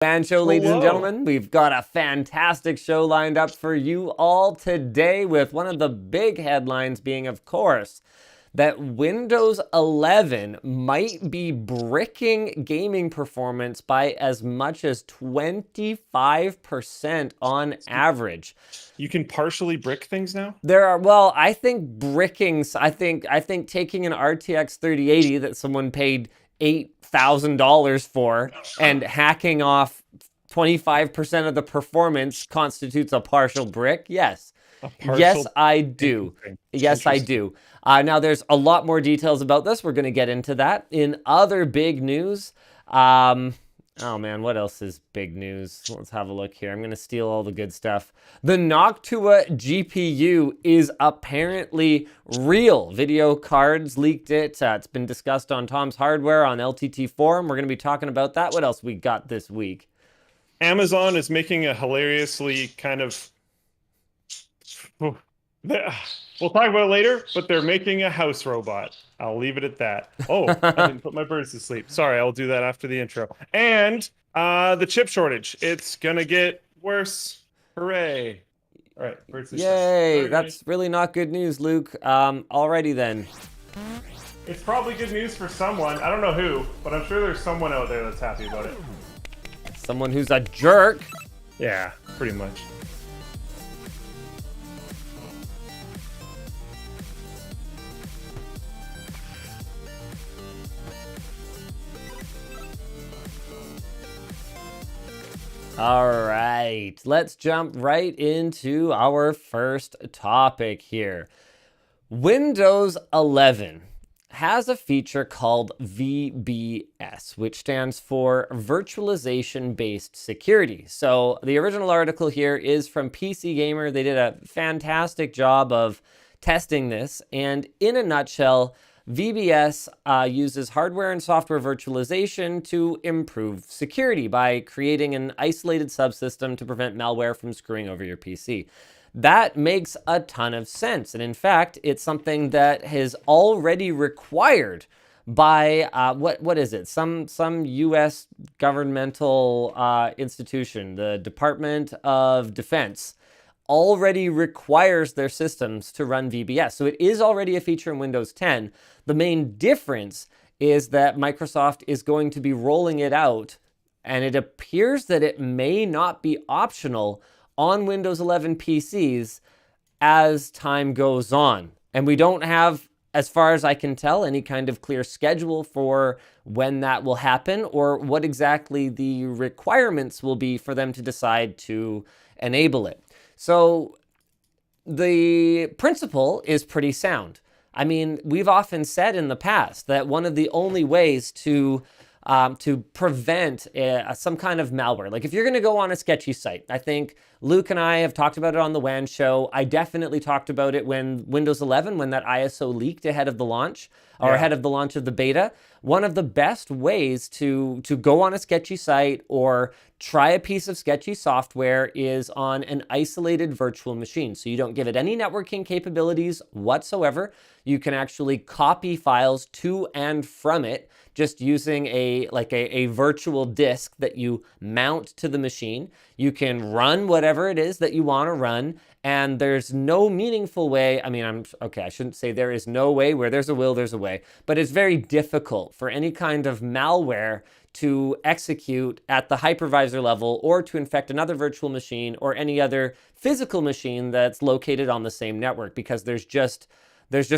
WAN show, ladies and gentlemen. We've got a fantastic show lined up for you all today, with one of the big headlines being, of course, that Windows 11 might be bricking gaming performance by as much as 25% on average. You can partially brick things now? Well, I think bricking, I think taking an RTX 3080 that someone paid $8,000 for and hacking off 25% of the performance constitutes a partial brick. Yes. Yes, I do. Yes, I do. Now, there's a lot more details about this. We're going to get into that. In other big news, oh man, what else is big news? Let's have a look here. I'm going to steal all the good stuff. The Noctua GPU is apparently real. Video cards leaked it. It's been discussed on Tom's Hardware on LTT Forum. We're going to be talking about that. What else we got this week? Amazon is making a hilariously kind of... We'll talk about it later, but they're making a house robot. I'll leave it at that. Oh, I didn't put my birds to sleep. Sorry, I'll do that after the intro. And the chip shortage. It's gonna get worse. Hooray. All right, birds to sleep. Yay, that's really not good news, Luke. Alrighty then. It's probably good news for someone. I don't know who, but I'm sure there's someone out there that's happy about it. Someone who's a jerk. Yeah, pretty much. All right, let's jump right into our first topic here. Windows 11 has a feature called VBS, which stands for Virtualization-Based Security. So the original article here is from PC Gamer. They did a fantastic job of testing this, and in a nutshell, VBS uses hardware and software virtualization to improve security by creating an isolated subsystem to prevent malware from screwing over your PC. That makes a ton of sense. And in fact, it's something that is already required by, what is it? Some US governmental institution, the Department of Defense, already requires their systems to run VBS. So it is already a feature in Windows 10. The main difference is that Microsoft is going to be rolling it out, and it appears that it may not be optional on Windows 11 PCs as time goes on. And we don't have, as far as I can tell, any kind of clear schedule for when that will happen or what exactly the requirements will be for them to decide to enable it. So the principle is pretty sound. I mean, we've often said in the past that one of the only ways to prevent some kind of malware, like if you're going to go on a sketchy site, I think Luke and I have talked about it on the WAN show. I definitely talked about it when Windows 11, when that ISO leaked ahead of the launch, or ahead of the launch of the beta. One of the best ways to go on a sketchy site or try a piece of sketchy software is on an isolated virtual machine. So you don't give it any networking capabilities whatsoever. You can actually copy files to and from it just using a virtual disk that you mount to the machine. You can run whatever it is that you want to run, and there's no meaningful way. I mean, I shouldn't say there is no way. Where there's a will, there's a way. But it's very difficult for any kind of malware to execute at the hypervisor level or to infect another virtual machine or any other physical machine that's located on the same network, because there's just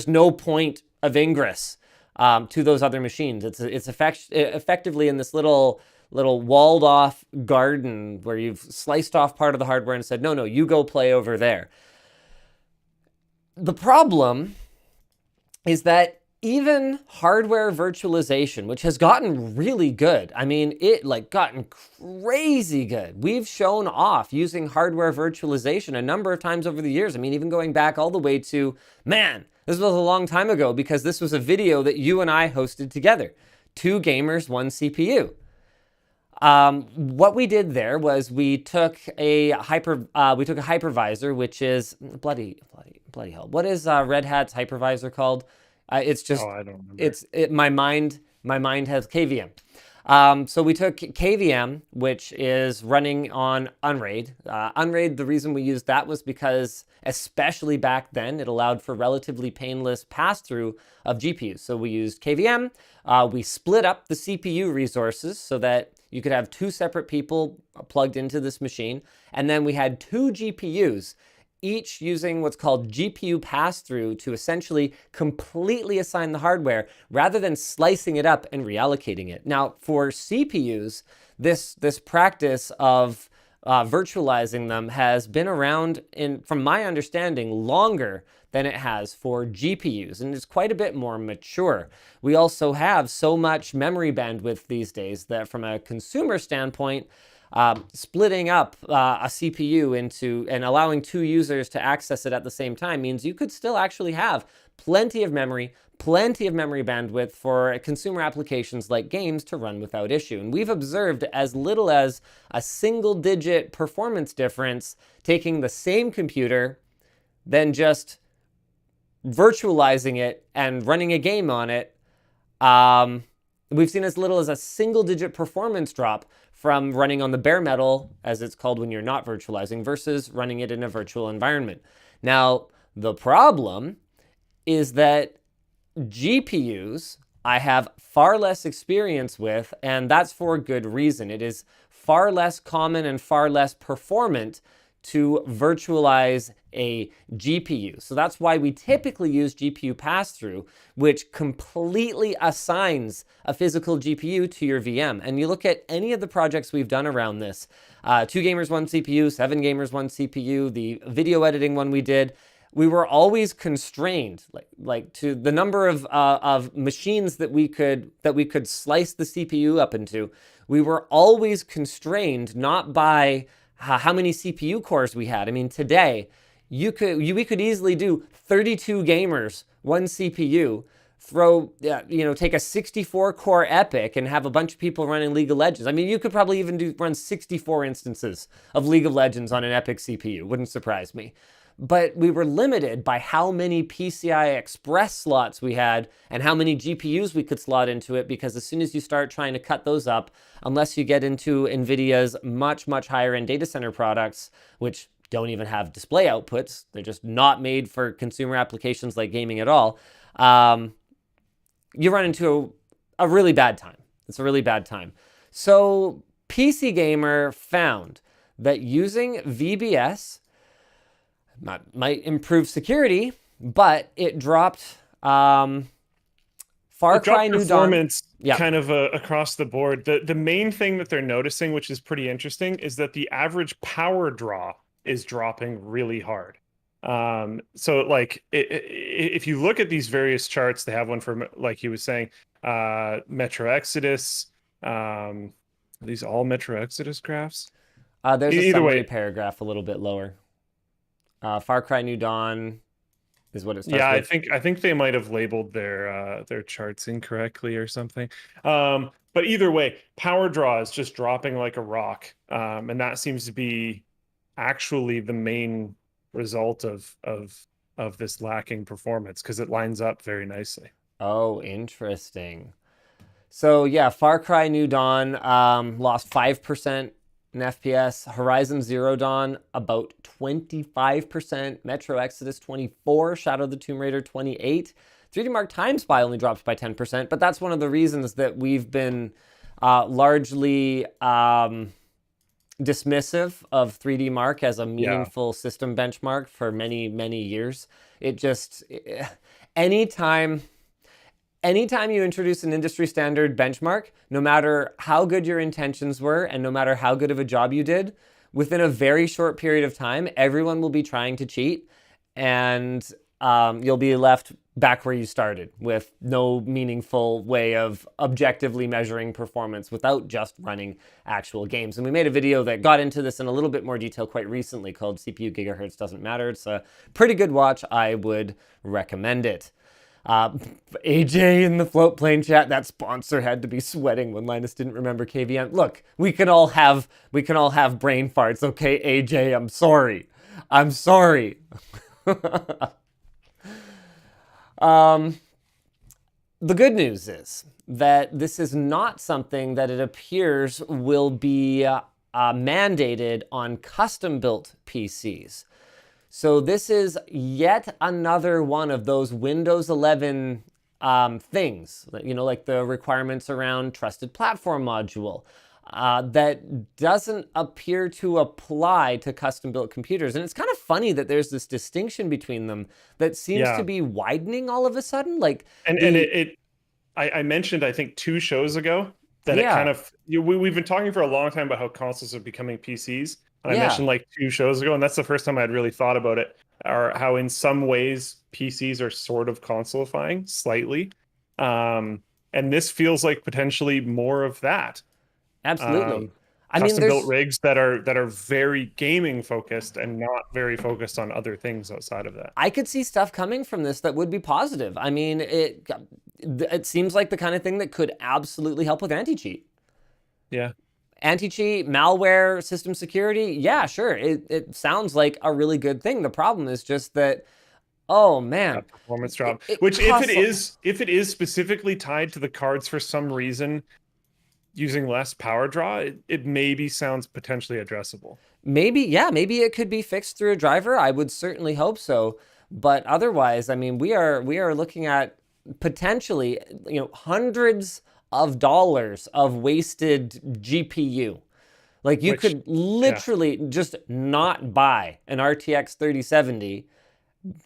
no point of ingress to those other machines. It's effectively in this little walled off garden where you've sliced off part of the hardware and said, no, you go play over there. The problem is that even hardware virtualization, which has gotten really good, I mean, gotten crazy good. We've shown off using hardware virtualization a number of times over the years. I mean, even going back all the way to, man, this was a long time ago, because this was a video that you and I hosted together. 2 gamers, 1 CPU. What we did there was we took a hypervisor, which is bloody hell. What is Red Hat's hypervisor called? It's just, I don't remember. my mind has KVM. So we took KVM, which is running on Unraid. Unraid, the reason we used that was because, especially back then, it allowed for relatively painless pass-through of GPUs. So we used KVM. We split up the CPU resources so that you could have two separate people plugged into this machine. And then we had two GPUs, each using what's called GPU pass-through to essentially completely assign the hardware rather than slicing it up and reallocating it. Now, for CPUs, this practice of virtualizing them has been around, from my understanding, longer than it has for GPUs, and it's quite a bit more mature. We also have so much memory bandwidth these days that from a consumer standpoint, splitting up a CPU into and allowing two users to access it at the same time means you could still actually have plenty of memory bandwidth for consumer applications like games to run without issue. And we've observed as little as a single-digit performance difference taking the same computer, then just virtualizing it and running a game on it. We've seen as little as a single-digit performance drop from running on the bare metal, as it's called when you're not virtualizing, versus running it in a virtual environment. Now, the problem is that GPUs I have far less experience with, and that's for a good reason. It is far less common and far less performant to virtualize a GPU. So that's why we typically use GPU pass-through, which completely assigns a physical GPU to your VM. And you look at any of the projects we've done around this, 2 gamers, 1 CPU, 7 gamers, 1 CPU, the video editing one we did, we were always constrained like to the number of machines that we could slice the CPU up into. We were always constrained not by how many CPU cores we had. I mean, today we could easily do 32 gamers, 1 CPU, take a 64 core Epic and have a bunch of people running League of Legends. I mean, you could probably even run 64 instances of League of Legends on an Epic CPU. Wouldn't surprise me. But we were limited by how many PCI Express slots we had and how many GPUs we could slot into it, because as soon as you start trying to cut those up, unless you get into NVIDIA's much, much higher end data center products, which don't even have display outputs, they're just not made for consumer applications like gaming at all, you run into a really bad time. It's a really bad time. So PC Gamer found that using VBS might improve security, but it dropped Far Cry New Dawn. Performance kind of across the board. The main thing that they're noticing, which is pretty interesting, is that the average power draw is dropping really hard. So like if you look at these various charts, they have one for, like he was saying, Metro Exodus. Are these all Metro Exodus graphs? There's a summary paragraph a little bit lower. Far Cry New Dawn is what it starts with. I think they might have labeled their charts incorrectly or something. But either way, power draw is just dropping like a rock, and that seems to be actually the main result of this lacking performance, because it lines up very nicely. Oh, interesting. So yeah, Far Cry New Dawn lost 5% in FPS. Horizon Zero Dawn about 25%. Metro Exodus 24%. Shadow of the Tomb Raider 28%. 3D Mark Time Spy only dropped by 10%, but that's one of the reasons that we've been largely dismissive of 3D Mark as a meaningful system benchmark for many, many years. It just, anytime you introduce an industry standard benchmark, no matter how good your intentions were and no matter how good of a job you did, within a very short period of time, everyone will be trying to cheat, and you'll be left back where you started with no meaningful way of objectively measuring performance without just running actual games. And we made a video that got into this in a little bit more detail quite recently called CPU Gigahertz Doesn't Matter. It's a pretty good watch. I would recommend it. AJ in the float plane chat, that sponsor had to be sweating when Linus didn't remember KVM. Look, we can all have brain farts, okay, AJ? I'm sorry. The good news is that this is not something that it appears will be mandated on custom-built PCs. So this is yet another one of those Windows 11 things, like the requirements around trusted platform module, that doesn't appear to apply to custom-built computers. And it's kind of funny that there's this distinction between them that seems to be widening all of a sudden. I mentioned, I think 2 shows ago, that it kind of, we've been talking for a long time about how consoles are becoming PCs. And I mentioned like 2 shows ago, and that's the first time I'd really thought about it, or how in some ways PCs are sort of consoleifying slightly. And this feels like potentially more of that. Absolutely. Custom-built rigs that are very gaming focused and not very focused on other things outside of that. I could see stuff coming from this that would be positive. I mean, it seems like the kind of thing that could absolutely help with anti-cheat. Yeah. Anti-cheat, malware, system security, yeah, sure. It sounds like a really good thing. The problem is just that, oh man, that performance drop. Which if it is specifically tied to the cards for some reason, using less power draw, it maybe sounds potentially addressable. Maybe it could be fixed through a driver. I would certainly hope so. But otherwise, I mean, we are looking at potentially, hundreds of dollars of wasted GPU. Like you could literally just not buy an RTX 3070,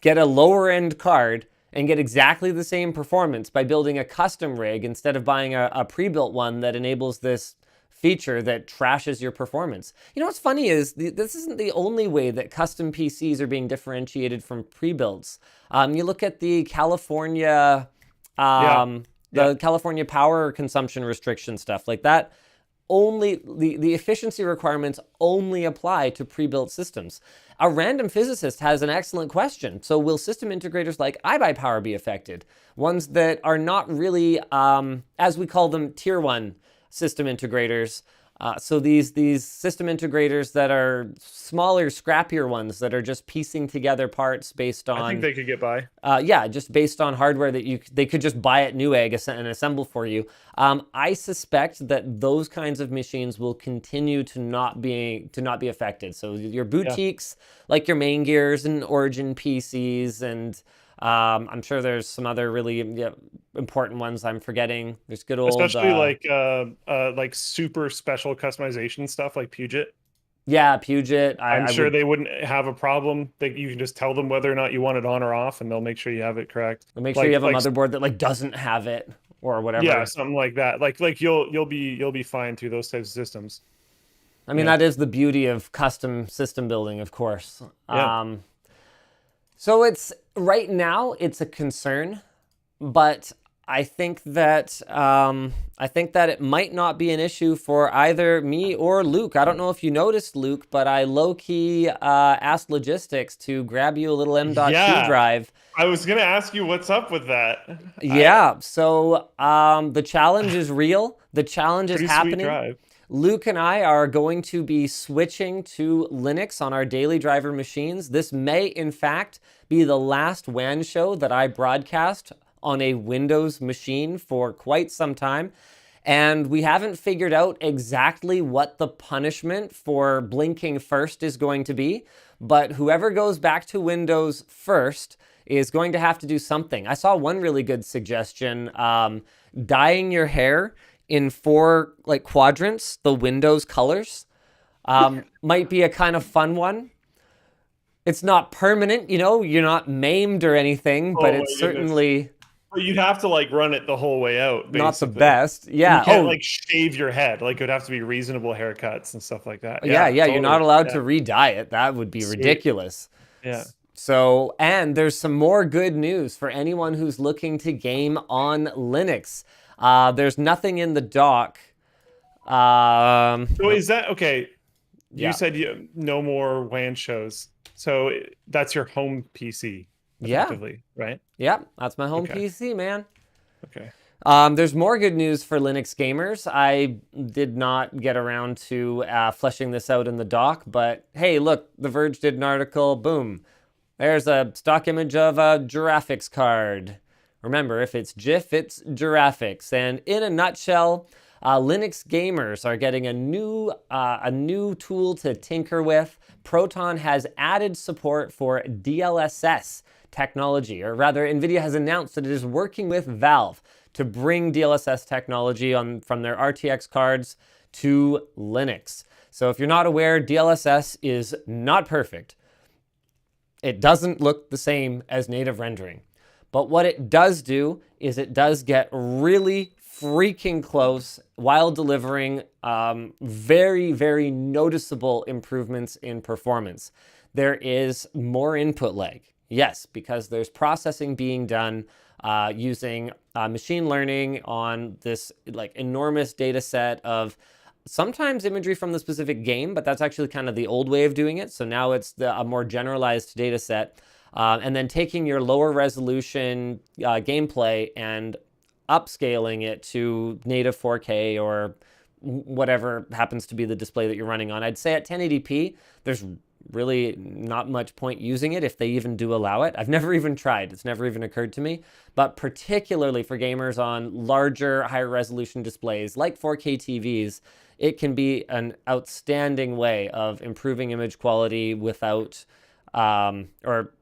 get a lower end card, and get exactly the same performance by building a custom rig instead of buying a pre-built one that enables this feature that trashes your performance. What's funny is this isn't the only way that custom PCs are being differentiated from pre-builts. You look at the California California power consumption restriction stuff like that. Only the efficiency requirements only apply to pre-built systems. A random physicist has an excellent question. So will system integrators like iBuyPower be affected? Ones that are not really, as we call them, tier 1 system integrators. So these system integrators that are smaller, scrappier ones that are just piecing together parts based on... I think they could get by. Just based on hardware that they could just buy at Newegg and assemble for you. I suspect that those kinds of machines will continue to not be affected. So your boutiques, like your Main Gears and Origin PCs, and I'm sure there's some other really important ones I'm forgetting. There's good old... Especially like super special customization stuff like Puget. Yeah, Puget. I'm sure they wouldn't have a problem. You can just tell them whether or not you want it on or off, and they'll make sure you have it correct. They'll make sure you have a motherboard that doesn't have it or whatever. Yeah, something like that. Like you'll be fine through those types of systems. I mean, that is the beauty of custom system building, of course. Yeah. So right now it's a concern, but I think that it might not be an issue for either me or Luke. I don't know if you noticed, Luke, but I low-key asked logistics to grab you a little M.2 drive. I was gonna ask you what's up with that. So the challenge is real. The challenge is happening. Sweet drive. Luke and I are going to be switching to Linux on our daily driver machines. This may, in fact, be the last WAN show that I broadcast on a Windows machine for quite some time. And we haven't figured out exactly what the punishment for blinking first is going to be. But whoever goes back to Windows first is going to have to do something. I saw one really good suggestion, dyeing your hair in 4 quadrants, the Windows colors, might be a kind of fun one. It's not permanent, you're not maimed or anything, but it's certainly... But you'd have to run it the whole way out, basically. Not the best. Yeah. You can't shave your head. It would have to be reasonable haircuts and stuff like that. Yeah, totally. You're not allowed to re-dye it. That would be ridiculous. Yeah. So, and there's some more good news for anyone who's looking to game on Linux. There's nothing in the dock. So is that okay? You said no more WAN shows. So that's your home PC, effectively, right? Yeah, that's my home PC, man. Okay. There's more good news for Linux gamers. I did not get around to fleshing this out in the doc, but hey, look, The Verge did an article. Boom. There's a stock image of a Graphus card. Remember, if it's GIF, it's Giraffics. And in a nutshell, Linux gamers are getting a new tool to tinker with. Proton has added support for DLSS technology, or rather, NVIDIA has announced that it is working with Valve to bring DLSS technology from their RTX cards to Linux. So if you're not aware, DLSS is not perfect. It doesn't look the same as native rendering. But what it does do is it does get really freaking close while delivering very, very noticeable improvements in performance. There is more input lag. Yes, because there's processing being done using machine learning on this like enormous data set of sometimes imagery from the specific game, but that's actually kind of the old way of doing it. So now it's a more generalized data set. And then taking your lower resolution gameplay and upscaling it to native 4K or whatever happens to be the display that you're running on. I'd say at 1080p, there's really not much point using it if they even do allow it. I've never even tried. It's never even occurred to me. But particularly for gamers on larger, higher resolution displays like 4K TVs, it can be an outstanding way of improving image quality without, or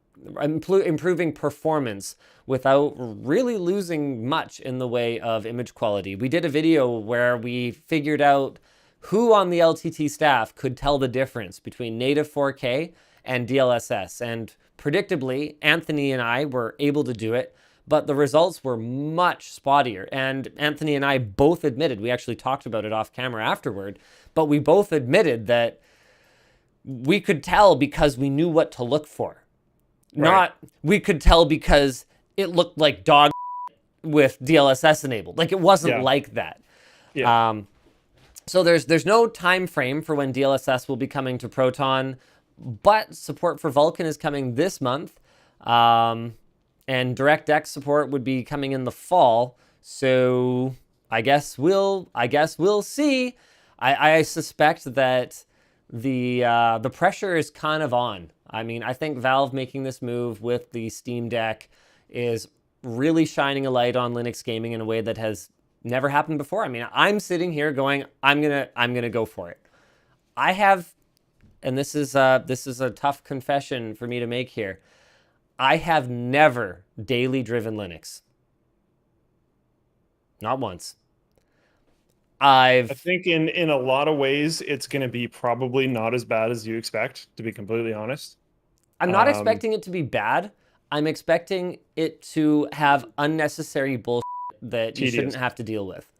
improving performance without really losing much in the way of image quality. We did a video where we figured out who on the LTT staff could tell the difference between native 4K and DLSS. And predictably, Anthony and I were able to do it, but the results were much spottier. And Anthony and I both admitted, we actually talked about it off camera afterward, but we both admitted that we could tell because we knew what to look for. Right. Not we could tell because it looked like dog with DLSS enabled. Like it wasn't like that. Yeah. So there's no time frame for when DLSS will be coming to Proton, but support for Vulkan is coming this month, and DirectX support would be coming in the fall. So I guess we'll see. I suspect that the pressure is kind of on. I mean, I think Valve making this move with the Steam Deck is really shining a light on Linux gaming in a way that has never happened before. I mean, I'm sitting here going, I'm gonna go for it. I have, and this is a tough confession for me to make here. I have never daily driven Linux. Not once. I think in a lot of ways, it's going to be probably not as bad as you expect, to be completely honest. I'm not expecting it to be bad. I'm expecting it to have unnecessary bullshit that you shouldn't have to deal with.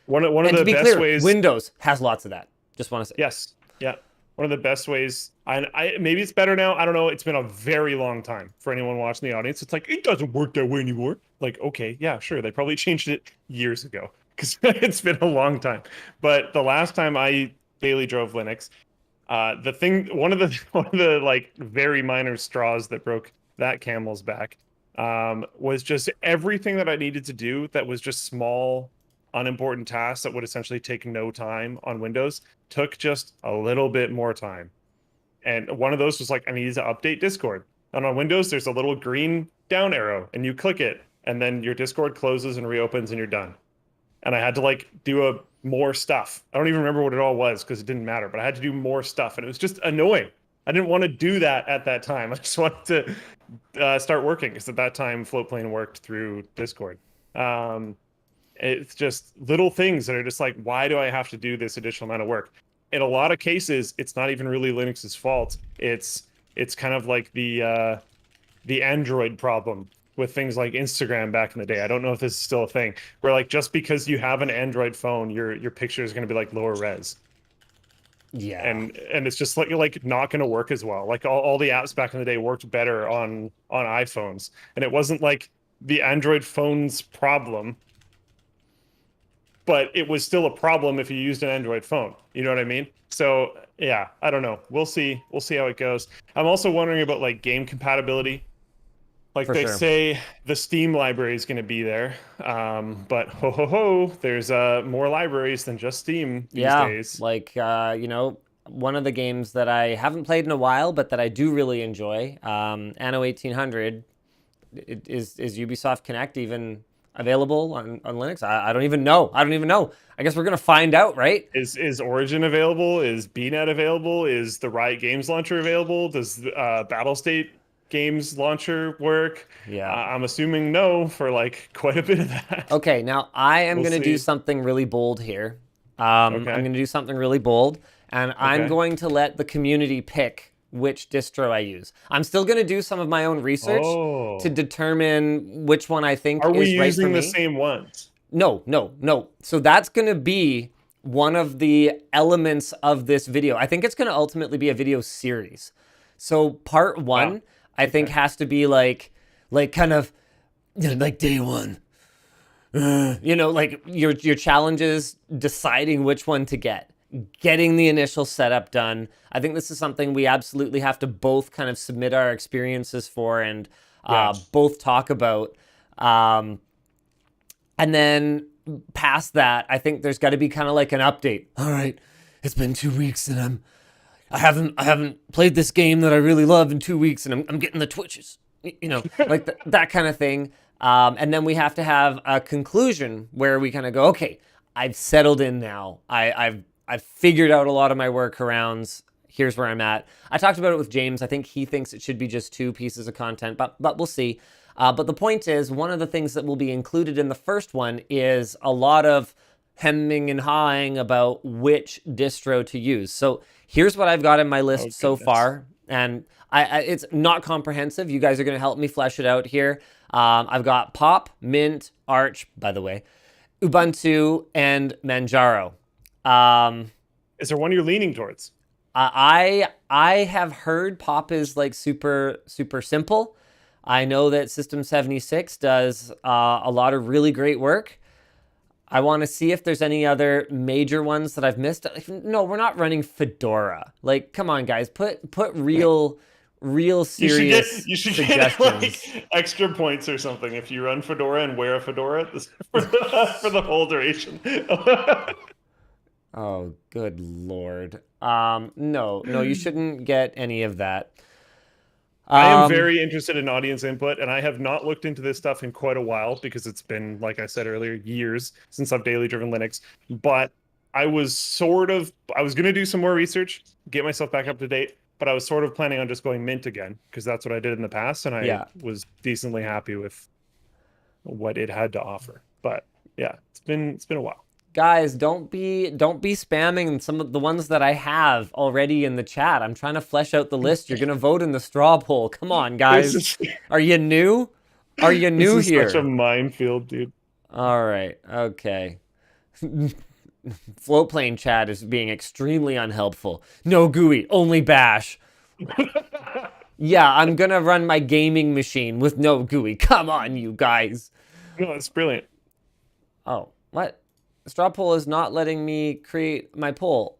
One of the best ways. Windows has lots of that. Just want to say. Yes. Yeah. One of the best ways. I maybe it's better now. I don't know. It's been a very long time for anyone watching the audience. It's like, it doesn't work that way anymore. Like, okay, yeah, sure. They probably changed it years ago because it's been a long time. But the last time I daily drove Linux, one of the like very minor straws that broke that camel's back was just everything that I needed to do that was just small, unimportant tasks that would essentially take no time on Windows took just a little bit more time. And one of those was like, I needed to update Discord. And on Windows, there's a little green down arrow and you click it and then your Discord closes and reopens and you're done. And I had to like do more stuff. I don't even remember what it all was because it didn't matter, but I had to do more stuff and it was just annoying. I didn't want to do that at that time. I just wanted to start working because at that time Floatplane worked through Discord. It's just little things that are just like, why do I have to do this additional amount of work? In a lot of cases, it's not even really Linux's fault. It's kind of like the Android problem with things like Instagram back in the day. I don't know if this is still a thing, where like just because you have an Android phone, your picture is going to be like lower res. Yeah. And it's just like not going to work as well. Like all the apps back in the day worked better on iPhones, and it wasn't like the Android phone's problem, but it was still a problem if you used an Android phone. You know what I mean? So yeah, I don't know. We'll see how it goes. I'm also wondering about like game compatibility. Like they say the Steam library is going to be there, but there's more libraries than just Steam these days. Like one of the games that I haven't played in a while, but that I do really enjoy, Anno 1800. is Ubisoft Connect even available on Linux? I don't even know. I guess we're gonna find out, right? Is Origin available? Is BNet available? Is the Riot Games launcher available? Does Battlestate Games launcher work? Yeah. I'm assuming no for like quite a bit of that. Okay, now I am We'll going to do see. something really bold here. Okay. I'm going to do something really bold, and I'm Okay. going to let the community pick which distro I use. I'm still going to do some of my own research Oh. to determine which one I think Are we is right for using me. the same ones? No. So that's going to be one of the elements of this video. I think it's going to ultimately be a video series. So part one, Wow. I think has to be like kind of, you know, like day one. You know, like your challenges, deciding which one to get, getting the initial setup done. I think this is something we absolutely have to both kind of submit our experiences for and both talk about. And then past that, I think there's got to be kind of like an update. All right, it's been 2 weeks and I haven't played this game that I really love in 2 weeks, and I'm getting the twitches. You know, like that kind of thing. And then we have to have a conclusion where we kind of go, okay, I've settled in now. I've figured out a lot of my workarounds. Here's where I'm at. I talked about it with James. I think he thinks it should be just 2 pieces of content, but we'll see. But the point is, one of the things that will be included in the first one is a lot of hemming and hawing about which distro to use. So here's what I've got in my list so far. And it's not comprehensive. You guys are going to help me flesh it out here. I've got Pop, Mint, Arch, by the way, Ubuntu, and Manjaro. Is there one you're leaning towards? I have heard Pop is like super simple. I know that System 76 does a lot of really great work. I want to see if there's any other major ones that I've missed. No, we're not running Fedora. Like, come on, guys, put real serious you should suggestions. get like extra points or something if you run Fedora and wear a fedora for the whole duration. Oh, good Lord. No, you shouldn't get any of that. I am very interested in audience input, and I have not looked into this stuff in quite a while because it's been, like I said earlier, years since I've daily driven Linux. But I was going to do some more research, get myself back up to date, but I was sort of planning on just going Mint again because that's what I did in the past, and I was decently happy with what it had to offer. But yeah, it's been a while. Guys, don't be spamming some of the ones that I have already in the chat. I'm trying to flesh out the list. You're gonna vote in the straw poll. Come on, guys. Are you new? Are you new this is here? Such a minefield, dude. All right. Okay. Floatplane chat is being extremely unhelpful. No GUI, only bash. Yeah, I'm gonna run my gaming machine with no GUI. Come on, you guys. No, it's brilliant. Oh, what? Straw poll is not letting me create my poll.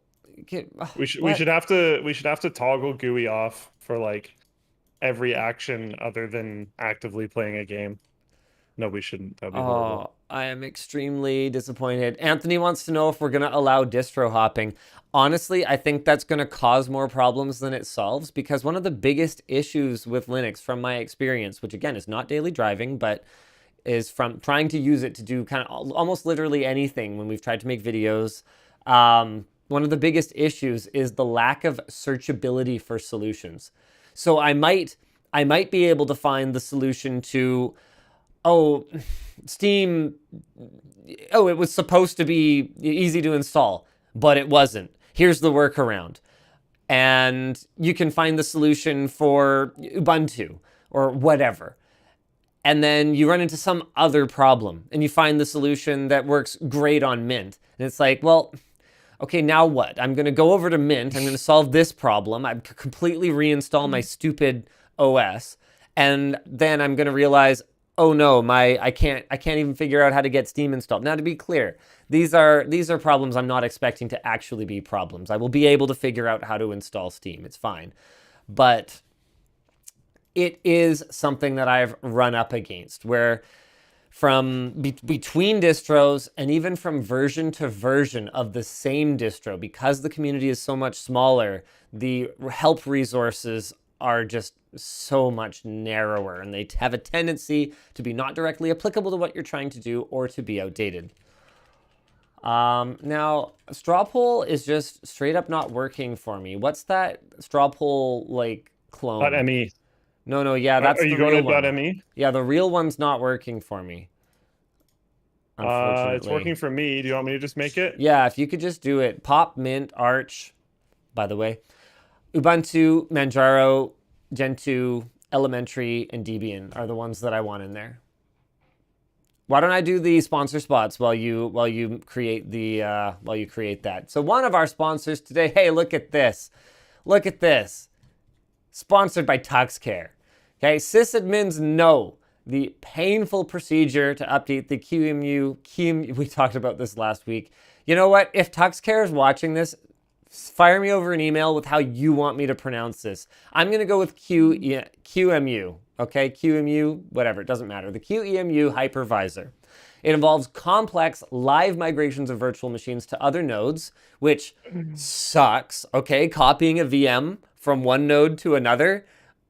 We should have to toggle GUI off for like every action other than actively playing a game. No, we shouldn't. That'd be horrible. I am extremely disappointed. Anthony wants to know if we're going to allow distro hopping. Honestly, I think that's going to cause more problems than it solves, because one of the biggest issues with Linux, from my experience, which again is not daily driving, but is from trying to use it to do kind of almost literally anything when we've tried to make videos. One of the biggest issues is the lack of searchability for solutions. So I might be able to find the solution to, Steam, it was supposed to be easy to install, but it wasn't. Here's the workaround. And you can find the solution for Ubuntu or whatever. And then you run into some other problem and you find the solution that works great on Mint. And it's like, well, okay, now what? I'm going to go over to Mint. I'm going to solve this problem. I completely reinstall my stupid OS. And then I'm going to realize, oh no, I can't even figure out how to get Steam installed. Now, to be clear, these are problems I'm not expecting to actually be problems. I will be able to figure out how to install Steam. It's fine. But it is something that I've run up against, where from between distros and even from version to version of the same distro, because the community is so much smaller, the help resources are just so much narrower, and they have a tendency to be not directly applicable to what you're trying to do or to be outdated. Now, straw poll is just straight up not working for me. What's that straw poll like clone? .me. No, yeah, that's Are the you real going to one. .me? Yeah, the real one's not working for me. Unfortunately. It's working for me. Do you want me to just make it? Yeah, if you could just do it. Pop, Mint, Arch, by the way. Ubuntu, Manjaro, Gentoo, Elementary, and Debian are the ones that I want in there. Why don't I do the sponsor spots while you create that? So one of our sponsors today, hey, look at this. Look at this. Sponsored by TuxCare. Okay, sysadmins know the painful procedure to update the QEMU. We talked about this last week. You know what? If TuxCare is watching this, fire me over an email with how you want me to pronounce this. I'm going to go with QEMU. Okay, QEMU, whatever, it doesn't matter. The QEMU hypervisor. It involves complex live migrations of virtual machines to other nodes, which sucks. Okay, copying a VM from one node to another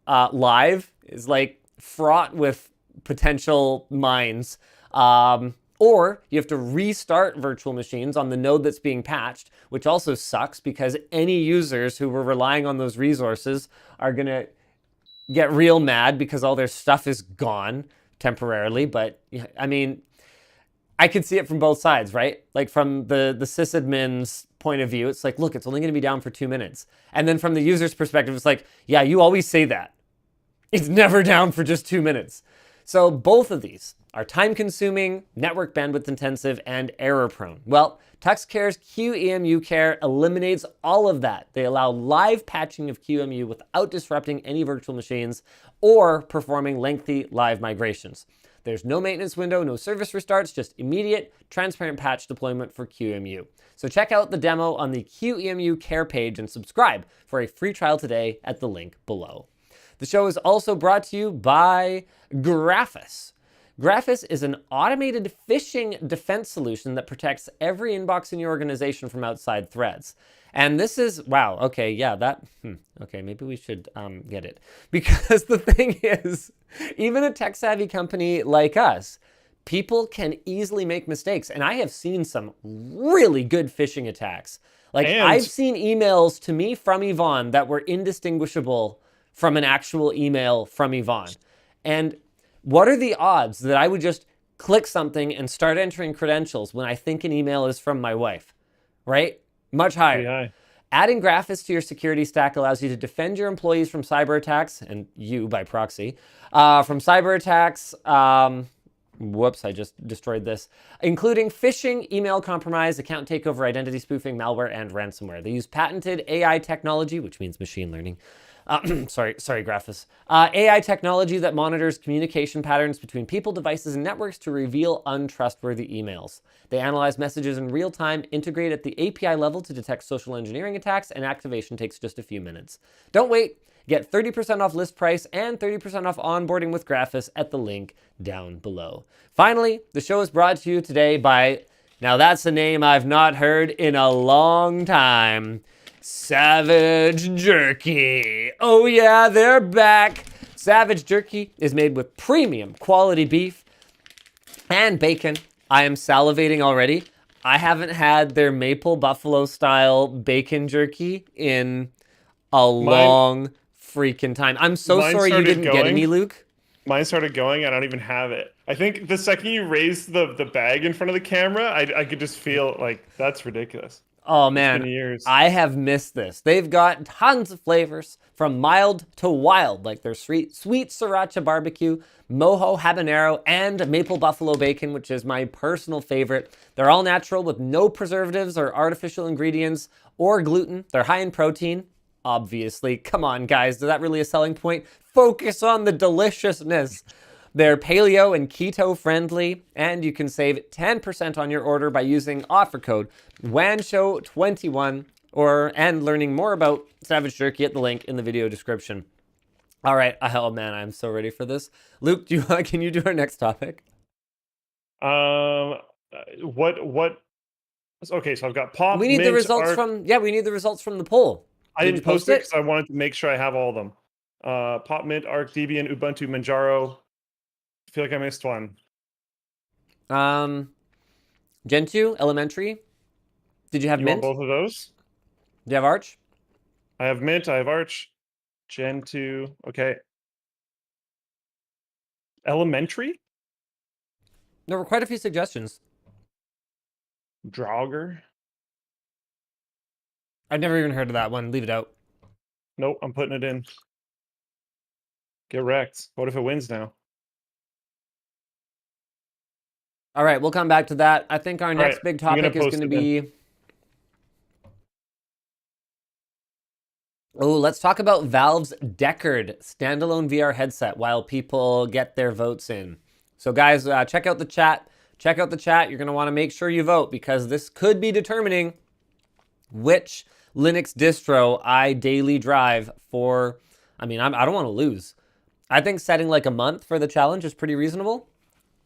live is like fraught with potential mines. Or you have to restart virtual machines on the node that's being patched, which also sucks because any users who were relying on those resources are going to get real mad because all their stuff is gone temporarily. But I mean, I could see it from both sides, right? Like from the sysadmin's point of view, it's like, look, it's only going to be down for 2 minutes. And then from the user's perspective, it's like, yeah, you always say that. It's never down for just 2 minutes. So both of these are time-consuming, network bandwidth intensive, and error-prone. Well, TuxCare's QEMU Care eliminates all of that. They allow live patching of QEMU without disrupting any virtual machines or performing lengthy live migrations. There's no maintenance window, no service restarts, just immediate, transparent patch deployment for QEMU. So check out the demo on the QEMU Care page and subscribe for a free trial today at the link below. The show is also brought to you by Graphus. Graphus is an automated phishing defense solution that protects every inbox in your organization from outside threats. And this is, wow, okay, yeah, okay, maybe we should get it. Because the thing is, even a tech-savvy company like us, people can easily make mistakes. And I have seen some really good phishing attacks. Like, I've seen emails to me from Yvonne that were indistinguishable from an actual email from Yvonne. And what are the odds that I would just click something and start entering credentials when I think an email is from my wife, right? Much higher. Yeah. Adding Graphus to your security stack allows you to defend your employees from cyber attacks, and you by proxy, from cyber attacks. Whoops, I just destroyed this. Including phishing, email compromise, account takeover, identity spoofing, malware, and ransomware. They use patented AI technology, which means machine learning. Sorry, Graphus. AI technology that monitors communication patterns between people, devices, and networks to reveal untrustworthy emails. They analyze messages in real time, integrate at the API level to detect social engineering attacks, and activation takes just a few minutes. Don't wait. Get 30% off list price and 30% off onboarding with Graphus at the link down below. Finally, the show is brought to you today by, now that's a name I've not heard in a long time, Savage Jerky. Oh yeah, they're back. Savage Jerky is made with premium quality beef and bacon. I am salivating already. I haven't had their maple buffalo style bacon jerky in a long freaking time. I'm so sorry you didn't get any, Luke. Mine started going. I don't even have it. I think the second you raised the bag in front of the camera, I could just feel like, that's ridiculous. Oh man, I have missed this. They've got tons of flavors from mild to wild, like their sweet sriracha barbecue, mojo habanero, and maple buffalo bacon, which is my personal favorite. They're all natural with no preservatives or artificial ingredients or gluten. They're high in protein, obviously. Come on, guys, is that really a selling point? Focus on the deliciousness. They're paleo and keto friendly, and you can save 10% on your order by using offer code WANSHOW21 and learning more about Savage Jerky at the link in the video description. All right, oh man, I'm so ready for this. Luke, can you do our next topic? What? Okay, so I've got pop. We need the results from. Yeah, we need the results from the poll. I didn't post it because I wanted to make sure I have all of them. Popmint, Arc, Debian, Ubuntu, Manjaro. I feel like I missed one. Gentoo, Elementary. Did you have You Mint? want both of those? Do you have Arch? I have Mint, I have Arch. Gentoo, okay. Elementary? There were quite a few suggestions. Draugr? I've never even heard of that one. Leave it out. Nope, I'm putting it in. Get wrecked. What if it wins now? All right, we'll come back to that. I think our next right, big I'm gonna topic is post going to it be... Oh, let's talk about Valve's Deckard standalone VR headset while people get their votes in. So guys, check out the chat. Check out the chat. You're going to want to make sure you vote because this could be determining which Linux distro I daily drive for. I mean, I don't want to lose. I think setting like a month for the challenge is pretty reasonable.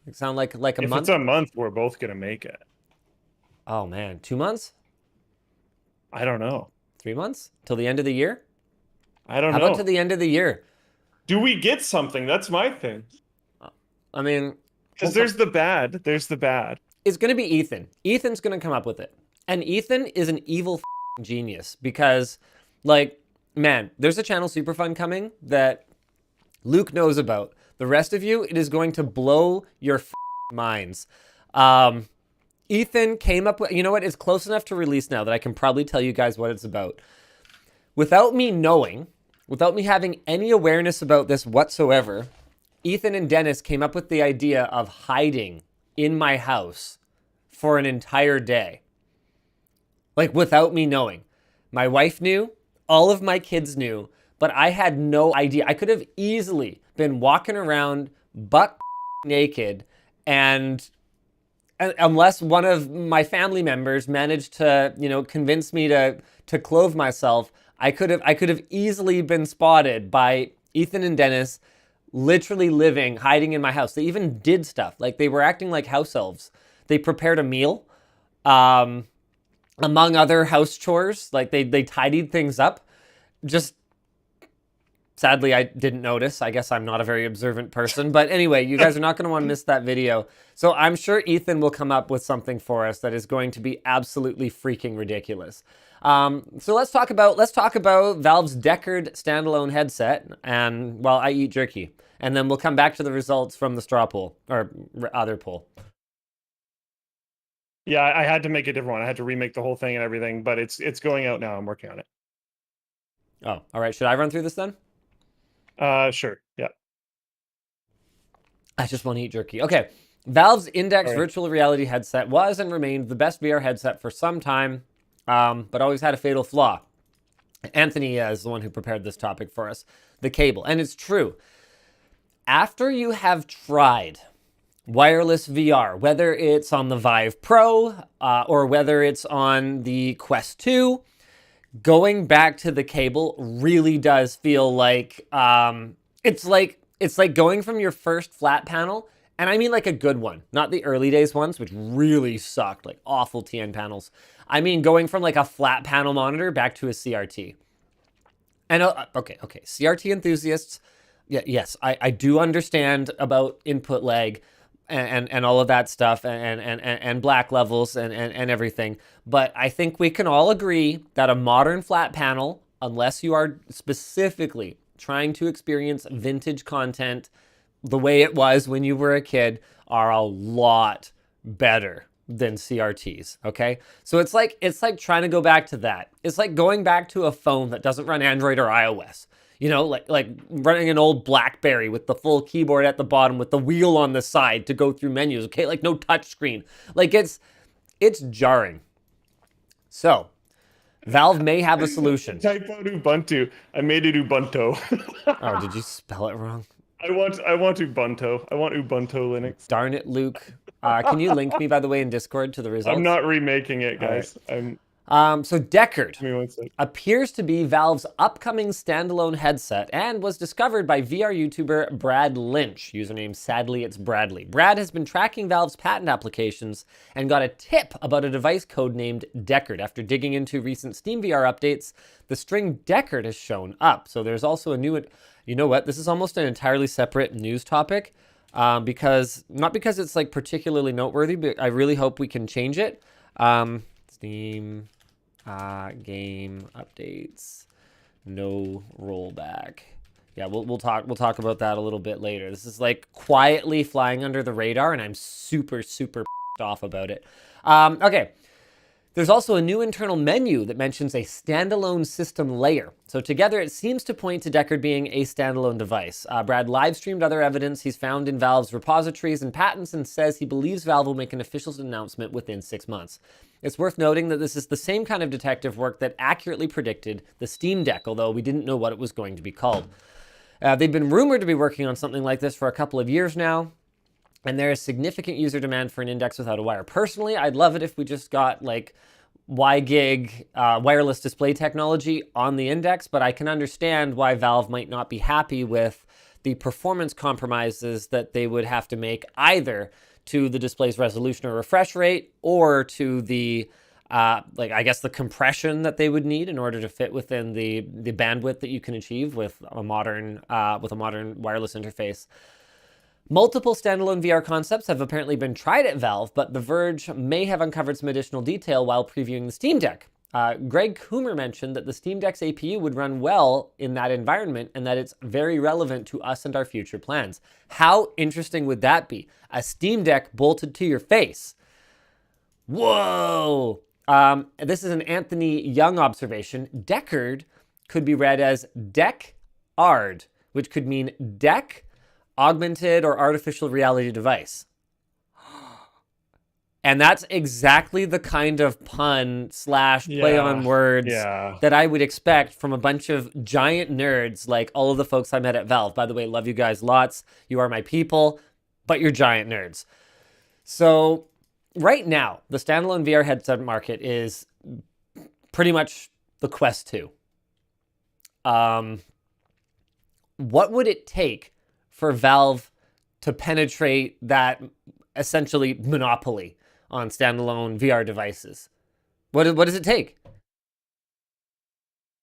It sound like a month. If it's a month, we're both going to make it. Oh man, 2 months? I don't know. 3 months? Till the end of the year? I don't know. How about to the end of the year? Do we get something? That's my thing. I mean... Because there's the bad. There's the bad. It's going to be Ethan. Ethan's going to come up with it. And Ethan is an evil genius because, like, man, there's a channel super fun coming that Luke knows about. The rest of you, it is going to blow your minds. Ethan came up with, you know what? It's close enough to release now that I can probably tell you guys what it's about. Without me knowing, without me having any awareness about this whatsoever, Ethan and Dennis came up with the idea of hiding in my house for an entire day. Like, without me knowing. My wife knew, all of my kids knew, but I had no idea. I could have easily been walking around butt naked, and unless one of my family members managed to, convince me to clothe myself, I could have easily been spotted by Ethan and Dennis literally hiding in my house. They even did stuff. Like, they were acting like house elves. They prepared a meal, among other house chores. Like, they tidied things up. Just, sadly, I didn't notice. I guess I'm not a very observant person. But anyway, you guys are not going to want to miss that video. So I'm sure Ethan will come up with something for us that is going to be absolutely freaking ridiculous. So let's talk about Valve's Deckard standalone headset, and while I eat jerky, and then we'll come back to the results from the straw poll or other poll. Yeah, I had to make a different one. I had to remake the whole thing and everything, but it's going out now. I'm working on it. Oh, all right. Should I run through this then? Sure. Yeah. I just want to eat jerky. Okay. Valve's Index virtual reality headset was and remained the best VR headset for some time, but always had a fatal flaw. Anthony is the one who prepared this topic for us. The cable. And it's true. After you have tried wireless VR, whether it's on the Vive Pro or whether it's on the Quest 2, going back to the cable really does feel like it's like going from your first flat panel, and I mean like a good one, not the early days ones, which really sucked, like awful TN panels. I mean going from like a flat panel monitor back to a CRT. And okay, CRT enthusiasts, yes, I do understand about input lag and all of that stuff and black levels and everything. But I think we can all agree that a modern flat panel, unless you are specifically trying to experience vintage content the way it was when you were a kid, are a lot better than CRTs, okay? So it's like trying to go back to that. It's like going back to a phone that doesn't run Android or iOS. Like running an old BlackBerry with the full keyboard at the bottom with the wheel on the side to go through menus, okay? Like no touch screen. Like it's jarring. So, Valve may have a solution. Type out Ubuntu. I made it Ubuntu. Oh, did you spell it wrong? I want Ubuntu. I want Ubuntu Linux. Darn it, Luke. Can you link me, by the way, in Discord to the results? I'm not remaking it, guys. Right. So Deckard Give me 1 sec. appears to be Valve's upcoming standalone headset and was discovered by VR YouTuber Brad Lynch, username sadly it's Bradley. Brad has been tracking Valve's patent applications and got a tip about a device codenamed Deckard. After digging into recent Steam VR updates, the string Deckard has shown up. So there's also a new, you know what, this is almost an entirely separate news topic, because, not because it's like particularly noteworthy, but I really hope we can change it. Steam game updates, no rollback. Yeah, we'll talk about that a little bit later. This is like quietly flying under the radar, and I'm super off about it. Okay. There's also a new internal menu that mentions a standalone system layer. So together, it seems to point to Deckard being a standalone device. Brad live-streamed other evidence he's found in Valve's repositories and patents and says he believes Valve will make an official announcement within 6 months. It's worth noting that this is the same kind of detective work that accurately predicted the Steam Deck, although we didn't know what it was going to be called. They've been rumored to be working on something like this for a couple of years now, and there is significant user demand for an index without a wire. Personally, I'd love it if we just got like WiGig wireless display technology on the index, but I can understand why Valve might not be happy with the performance compromises that they would have to make either to the display's resolution or refresh rate, or to the I guess the compression that they would need in order to fit within the bandwidth that you can achieve with a modern wireless interface. Multiple standalone VR concepts have apparently been tried at Valve, but The Verge may have uncovered some additional detail while previewing the Steam Deck. Greg Coomer mentioned that the Steam Deck's APU would run well in that environment and that it's very relevant to us and our future plans. How interesting would that be? A Steam Deck bolted to your face. Whoa! This is an Anthony Young observation. Deckard could be read as Deckard, which could mean deck, augmented or artificial reality device. And that's exactly the kind of pun / play on words that I would expect from a bunch of giant nerds like all of the folks I met at Valve. By the way, love you guys lots. You are my people, but you're giant nerds. So right now, the standalone VR headset market is pretty much the Quest 2. What would it take for Valve to penetrate that essentially monopoly on standalone VR devices? What does it take?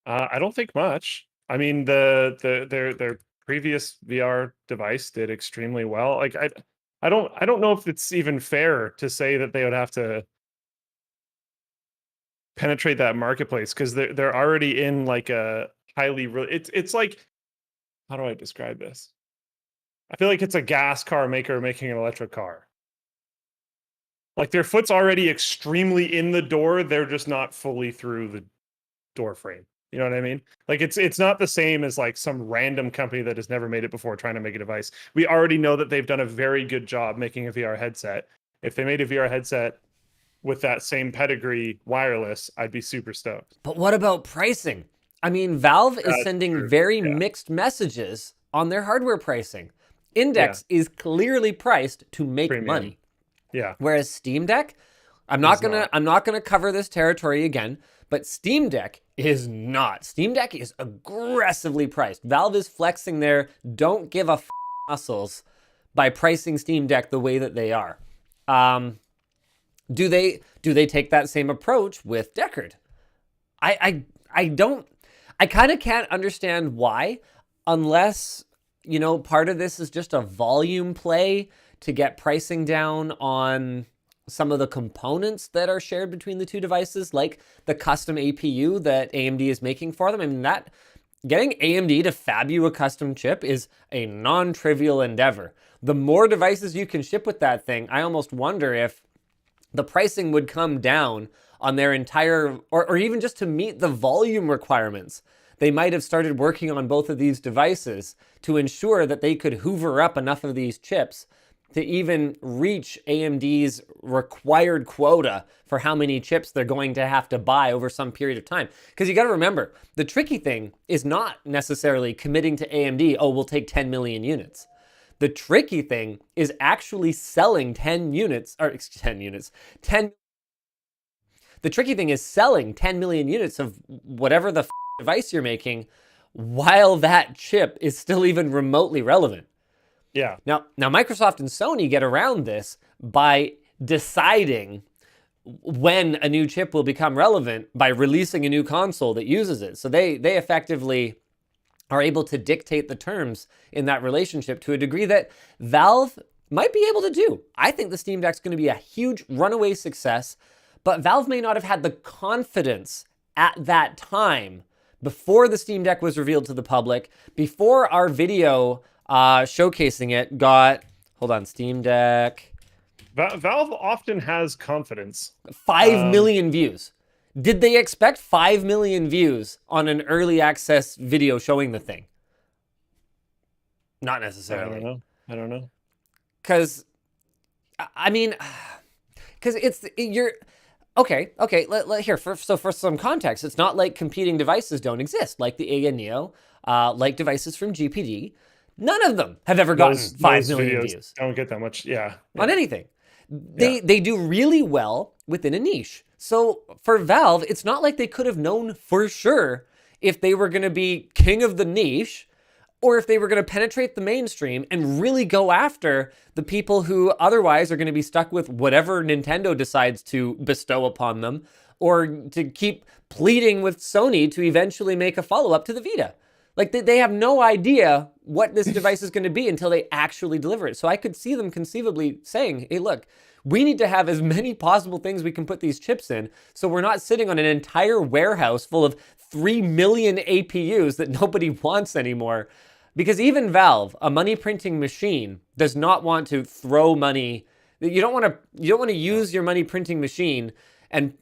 I don't think much. I mean, their previous VR device did extremely well. Like I don't know if it's even fair to say that they would have to penetrate that marketplace, because they're already in like a it's like, how do I describe this? I feel like it's a gas car maker making an electric car. Like their foot's already extremely in the door, they're just not fully through the door frame. You know what I mean? Like it's not the same as like some random company that has never made it before trying to make a device. We already know that they've done a very good job making a VR headset. If they made a VR headset with that same pedigree wireless, I'd be super stoked. But what about pricing? I mean, Valve is sending very mixed messages on their hardware pricing. Index is clearly priced to make money. Yeah. Whereas Steam Deck, I'm not gonna cover this territory again, but Steam Deck is not. Steam Deck is aggressively priced. Valve is flexing their don't give a muscles by pricing Steam Deck the way that they are. Do they take that same approach with Deckard? I kind of can't understand why, unless, you know, part of this is just a volume play to get pricing down on some of the components that are shared between the two devices, like the custom APU that AMD is making for them. I mean, that getting AMD to fab you a custom chip is a non-trivial endeavor. The more devices you can ship with that thing, I almost wonder if the pricing would come down on their entire, or even just to meet the volume requirements. They might have started working on both of these devices to ensure that they could hoover up enough of these chips to even reach AMD's required quota for how many chips they're going to have to buy over some period of time. Because you got to remember, the tricky thing is not necessarily committing to AMD, oh, we'll take 10 million units. The tricky thing is actually selling 10 units. The The tricky thing is selling 10 million units of whatever the device you're making while that chip is still even remotely relevant. Yeah. Now Microsoft and Sony get around this by deciding when a new chip will become relevant by releasing a new console that uses it. So they effectively are able to dictate the terms in that relationship to a degree that Valve might be able to do. I think the Steam Deck's going to be a huge runaway success, but Valve may not have had the confidence at that time before the Steam Deck was revealed to the public, before our video showcasing it got, hold on, Steam Deck. Valve often has confidence. 5 million views. Did they expect 5 million views on an early access video showing the thing? Not necessarily. I don't know. Because, I mean, because you're, okay, here, for some context, it's not like competing devices don't exist, like the Aya Neo, like devices from GPD. None of them have ever gotten 5 million views. Don't get that much, on anything. They do really well within a niche. So for Valve, it's not like they could have known for sure if they were going to be king of the niche or if they were going to penetrate the mainstream and really go after the people who otherwise are going to be stuck with whatever Nintendo decides to bestow upon them, or to keep pleading with Sony to eventually make a follow-up to the Vita. Like, they have no idea what this device is going to be until they actually deliver it. So I could see them conceivably saying, hey, look, we need to have as many possible things we can put these chips in, so we're not sitting on an entire warehouse full of 3 million APUs that nobody wants anymore. Because even Valve, a money printing machine, does not want to throw money. You don't want to use your money printing machine and,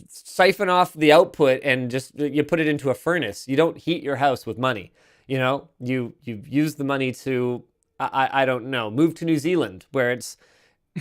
siphon off the output and just you put it into a furnace. You don't heat your house with money. You use the money to, I don't know, move to New Zealand where it's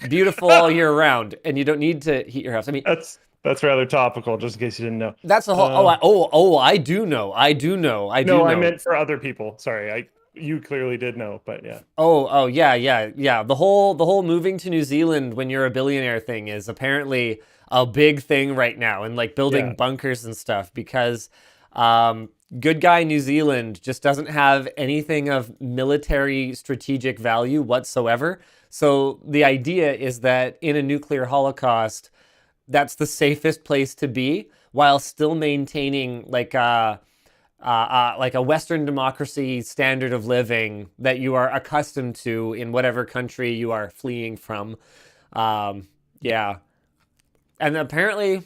beautiful all year round and you don't need to heat your house. I mean, that's rather topical, just in case you didn't know. That's the whole. I do know. No, I meant for other people. Sorry, you clearly did know, but yeah. Oh, yeah. The whole moving to New Zealand when you're a billionaire thing is apparently a big thing right now, and like building bunkers and stuff, because good guy New Zealand just doesn't have anything of military strategic value whatsoever. So the idea is that in a nuclear holocaust, that's the safest place to be while still maintaining like a Western democracy standard of living that you are accustomed to in whatever country you are fleeing from. And apparently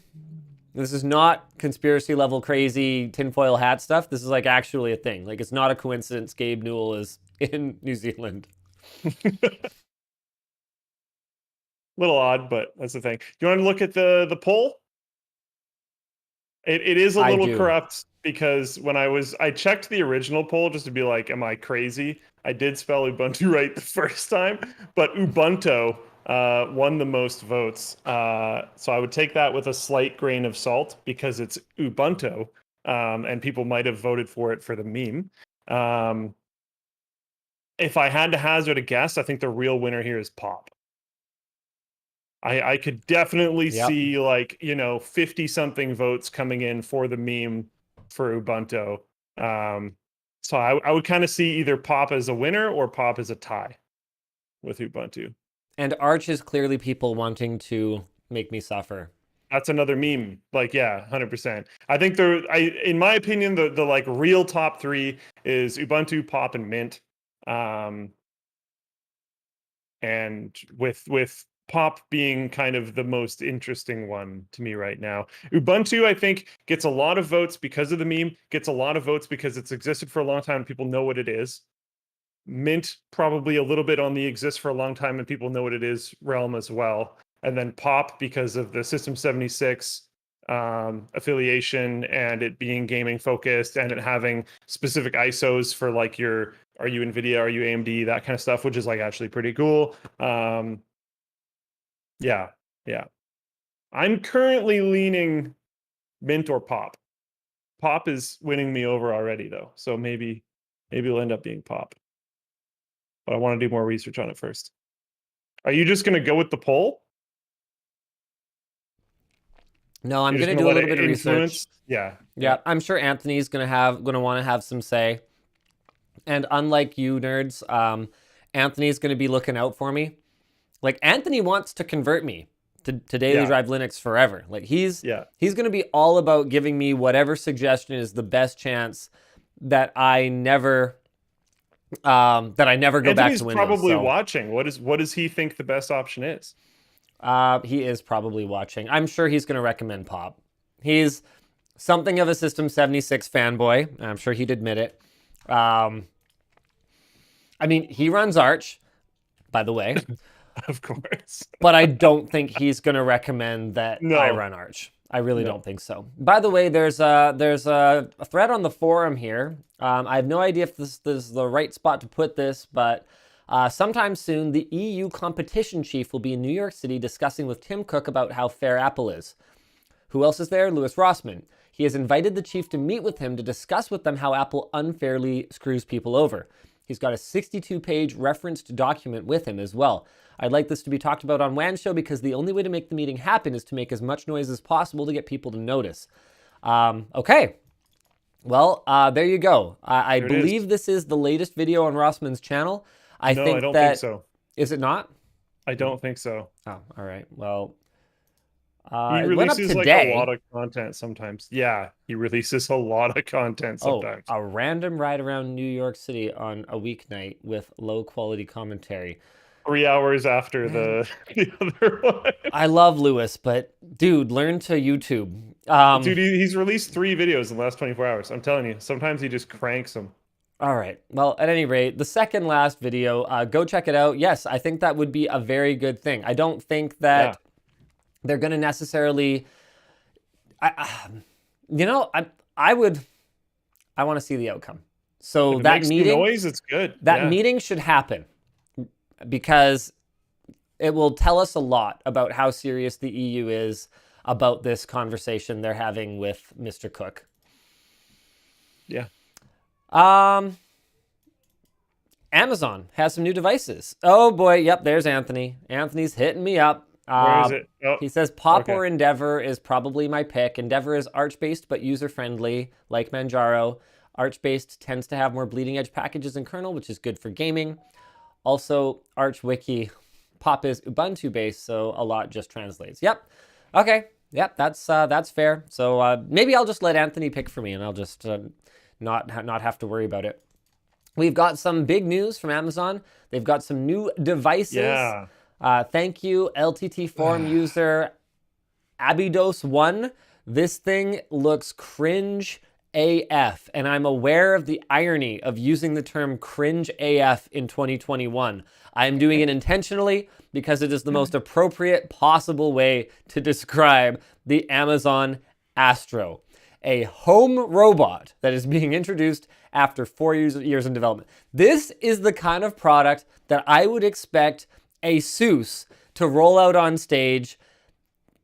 this is not conspiracy level crazy tinfoil hat stuff. This is like actually a thing. Like, it's not a coincidence Gabe Newell is in New Zealand. Little odd, but that's the thing. Do you want to look at the poll? It is a little corrupt because when I checked the original poll just to be like, am I crazy? I did spell Ubuntu right the first time, but Ubuntu won the most votes. So I would take that with a slight grain of salt because it's Ubuntu, and people might have voted for it for the meme. If I had to hazard a guess, I think the real winner here is Pop. I could definitely see 50-something votes coming in for the meme for Ubuntu. So I would kind of see either Pop as a winner or Pop as a tie with Ubuntu. And Arch is clearly people wanting to make me suffer. That's another meme. 100%. I think in my opinion, the like real top three is Ubuntu, Pop, and Mint. And with Pop being kind of the most interesting one to me right now. Ubuntu, I think, gets a lot of votes because of the meme, gets a lot of votes because it's existed for a long time and people know what it is. Mint, probably a little bit on the exists for a long time and people know what it is realm as well. And then Pop, because of the System 76 affiliation and it being gaming focused and it having specific ISOs for like are you NVIDIA, are you AMD, that kind of stuff, which is like actually pretty cool. Yeah. I'm currently leaning Mint or Pop. Pop is winning me over already, though. So maybe it'll end up being Pop. But I want to do more research on it first. Are you just going to go with the poll? No, I'm You're just gonna gonna do a let little it bit of research. influence? Yeah. Yeah, I'm sure Anthony's gonna want to have some say. And unlike you nerds, Anthony's gonna be looking out for me. Like Anthony wants to convert me to Daily Yeah. Drive Linux forever. Like he's Yeah. gonna be all about giving me whatever suggestion is the best chance that I never go back Anthony's to Windows. probably So watching. What does he think the best option is? he is probably watching. I'm sure he's gonna recommend Pop. He's something of a System 76 fanboy. I'm sure he'd admit it. I mean, he runs Arch, by the way, Of course. but I don't think he's going to recommend that I No. run Arch. I really No. don't think so. By the way, there's a thread on the forum here. I have no idea if this is the right spot to put this, but sometime soon, the EU competition chief will be in New York City discussing with Tim Cook about how fair Apple is. Who else is there? Louis Rossmann. He has invited the chief to meet with him to discuss with them how Apple unfairly screws people over. He's got a 62-page referenced document with him as well. I'd like this to be talked about on WAN Show because the only way to make the meeting happen is to make as much noise as possible to get people to notice. Okay. Well, there you go. I believe this is the latest video on Rossmann's channel. I don't think so. Is it not? I don't think so. Oh, all right. Well, he it went up releases like today. a lot of content sometimes. Yeah, he releases a lot of content sometimes. Oh, a random ride around New York City on a weeknight with low quality commentary. 3 hours after the other one. I love Louis, but dude, learn to YouTube. Dude, he's released 3 videos in the last 24 hours. I'm telling you, sometimes he just cranks them. All right. Well, at any rate, the second last video, go check it out. Yes, I think that would be a very good thing. I don't think that they're going to necessarily, I want to see the outcome. So if that it makes meeting, noise, it's good. That meeting should happen because it will tell us a lot about how serious the EU is about this conversation they're having with Mr. Cook. Yeah. Amazon has some new devices. Oh boy, yep, there's Anthony. Anthony's hitting me up. Where is it? Oh, he says Pop or Endeavor is probably my pick. Endeavor is Arch-based but user-friendly, like Manjaro. Arch-based tends to have more bleeding-edge packages in kernel, which is good for gaming. Also, Arch Wiki. Pop is Ubuntu-based, so a lot just translates. Yep. Okay. Yep, that's fair. So maybe I'll just let Anthony pick for me, and I'll just not have to worry about it. We've got some big news from Amazon. They've got some new devices. Yeah. Thank you, LTT forum user Abidos1. This thing looks cringe AF, and I'm aware of the irony of using the term cringe AF in 2021. I'm doing it intentionally because it is the most appropriate possible way to describe the Amazon Astro, a home robot that is being introduced after 4 years in development. This is the kind of product that I would expect Asus to roll out on stage,